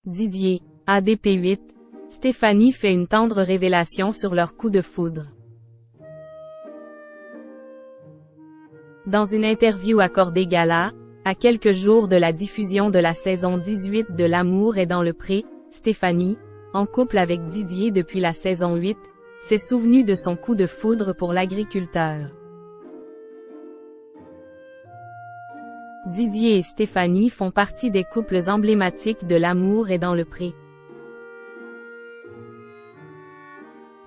Didier, ADP8, Stéphanie fait une tendre révélation sur leur coup de foudre. Dans une interview accordée Gala, à quelques jours de la diffusion de la saison 18 de L'amour est dans le pré, Stéphanie, en couple avec Didier depuis la saison 8, s'est souvenue de son coup de foudre pour l'agriculteur. Didier et Stéphanie font partie des couples emblématiques de L'amour est dans le pré.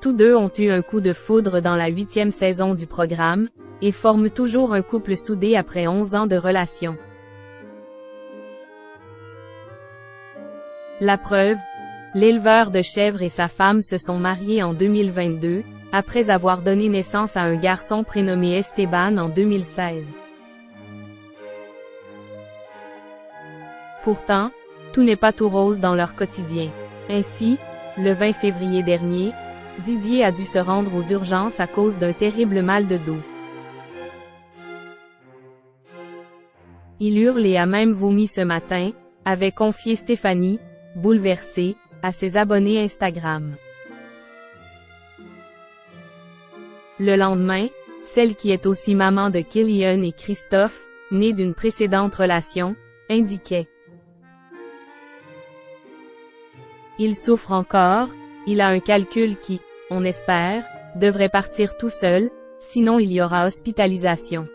Tous deux ont eu un coup de foudre dans la 8e saison du programme, et forment toujours un couple soudé après 11 ans de relation. La preuve, l'éleveur de chèvres et sa femme se sont mariés en 2022, après avoir donné naissance à un garçon prénommé Esteban en 2016. Pourtant, tout n'est pas tout rose dans leur quotidien. Ainsi, le 20 février dernier, Didier a dû se rendre aux urgences à cause d'un terrible mal de dos. Il hurle et a même vomi ce matin, avait confié Stéphanie, bouleversée, à ses abonnés Instagram. Le lendemain, celle qui est aussi maman de Kylian et Christophe, née d'une précédente relation, indiquait: il souffre encore, il a un calcul qui, on espère, devrait partir tout seul, sinon il y aura hospitalisation.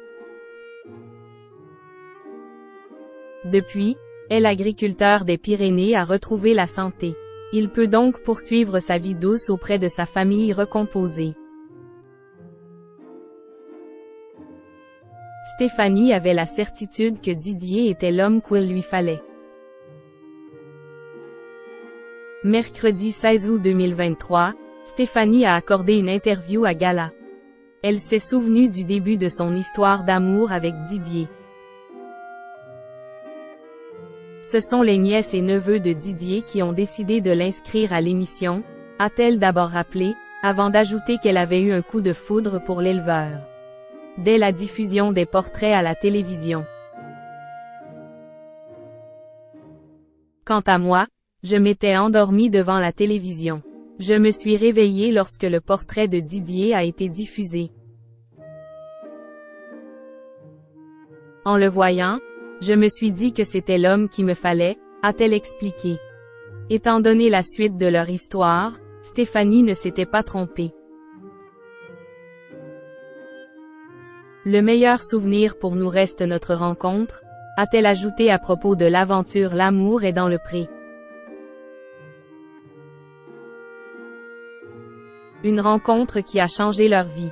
Depuis, l'agriculteur des Pyrénées a retrouvé la santé. Il peut donc poursuivre sa vie douce auprès de sa famille recomposée. Stéphanie avait la certitude que Didier était l'homme qu'il lui fallait. Mercredi 16 août 2023, Stéphanie a accordé une interview à Gala. Elle s'est souvenue du début de son histoire d'amour avec Didier. Ce sont les nièces et neveux de Didier qui ont décidé de l'inscrire à l'émission, a-t-elle d'abord rappelé, avant d'ajouter qu'elle avait eu un coup de foudre pour l'éleveur. Dès la diffusion des portraits à la télévision. Quant à moi, je m'étais endormie devant la télévision. Je me suis réveillée lorsque le portrait de Didier a été diffusé. En le voyant, je me suis dit que c'était l'homme qui me fallait, a-t-elle expliqué. Étant donné la suite de leur histoire, Stéphanie ne s'était pas trompée. Le meilleur souvenir pour nous reste notre rencontre, a-t-elle ajouté à propos de l'aventure L'amour est dans le pré. Une rencontre qui a changé leur vie.